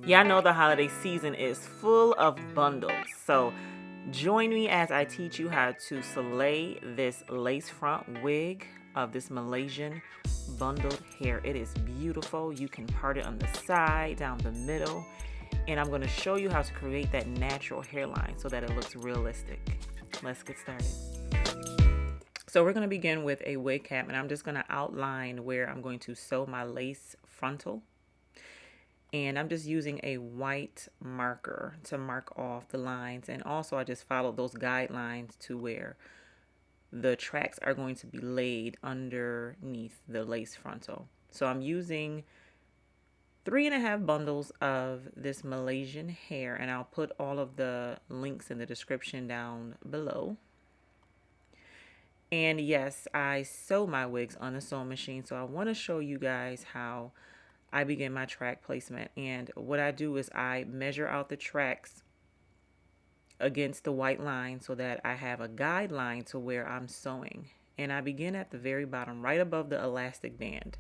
Y'all know the holiday season is full of bundles, so join me as I teach you how to slay this lace front wig of this Malaysian bundled hair. It is beautiful. You can part it on the side, down the middle, and I'm going to show you how to create that natural hairline so that it looks realistic. Let's get started. So we're going to begin with a wig cap, and I'm just going to outline where I'm going to sew my lace frontal. And I'm just using a white marker to mark off the lines. And also I just followed those guidelines to where the tracks are going to be laid underneath the lace frontal. So I'm using 3.5 bundles of this Malaysian hair, and I'll put all of the links in the description down below. And yes, I sew my wigs on a sewing machine, so I want to show you guys how I begin my track placement. And what I do is I measure out the tracks against the white line so that I have a guideline to where I'm sewing. And I begin at the very bottom, right above the elastic band.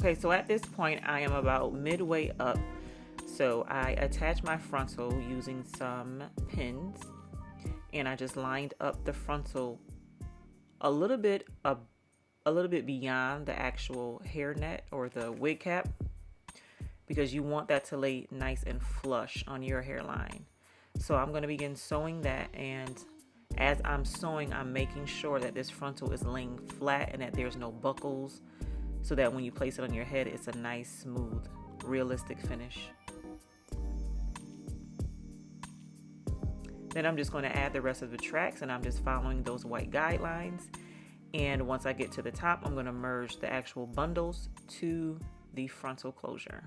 Okay, so at this point I am about midway up. So I attach my frontal using some pins, and I just lined up the frontal a little bit beyond the actual hair net or the wig cap, because you want that to lay nice and flush on your hairline. So I'm going to begin sewing that, and as I'm sewing, I'm making sure that this frontal is laying flat and that there's no buckles, so that when you place it on your head, it's a nice, smooth, realistic finish. Then I'm just going to add the rest of the tracks, and I'm just following those white guidelines. And once I get to the top, I'm going to merge the actual bundles to the frontal closure.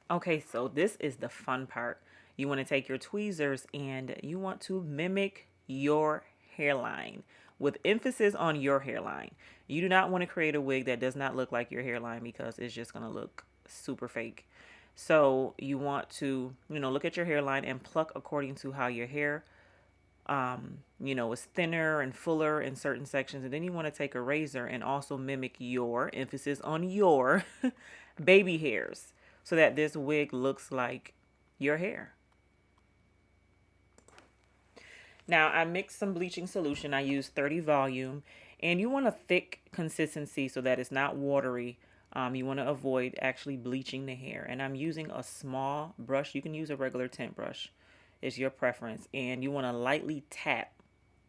Okay, so this is the fun part. You want to take your tweezers and you want to mimic your hairline, with emphasis on your hairline. You do not want to create a wig that does not look like your hairline, because it's just going to look super fake. So you want to, look at your hairline and pluck according to how your hair, is thinner and fuller in certain sections. And then you want to take a razor and also mimic your, emphasis on your, baby hairs, so that this wig looks like your hair. Now I mixed some bleaching solution. I used 30 volume, and you want a thick consistency so that it's not watery. You want to avoid actually bleaching the hair. And I'm using a small brush. You can use a regular tint brush. It's your preference. And you want to lightly tap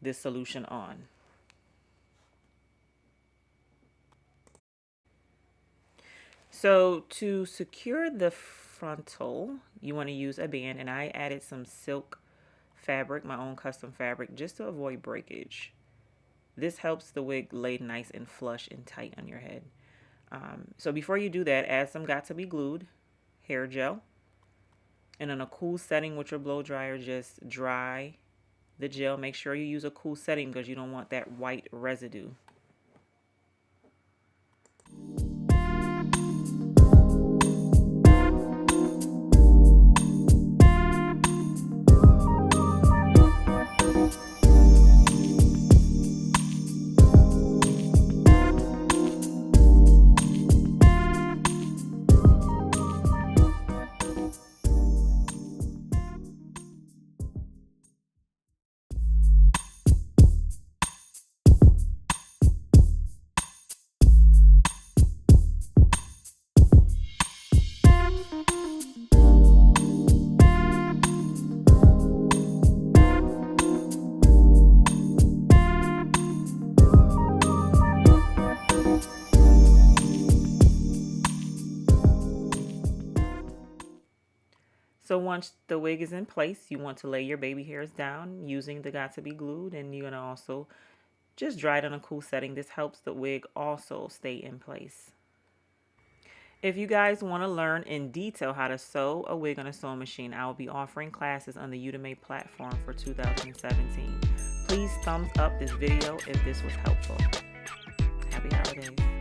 this solution on. So to secure the frontal, you want to use a band, and I added some silk fabric, my own custom fabric, just to avoid breakage. This helps the wig lay nice and flush and tight on your head. So before you do that, add some got to be glued hair gel, and in a cool setting with your blow dryer, just dry the gel. Make sure you use a cool setting because you don't want that white residue. So once the wig is in place, you want to lay your baby hairs down using the Got to Be glued, and you're going to also just dry it in a cool setting. This helps the wig also stay in place. If you guys want to learn in detail how to sew a wig on a sewing machine, I will be offering classes on the VoogueMe platform for 2017. Please thumbs up this video if this was helpful. Happy holidays.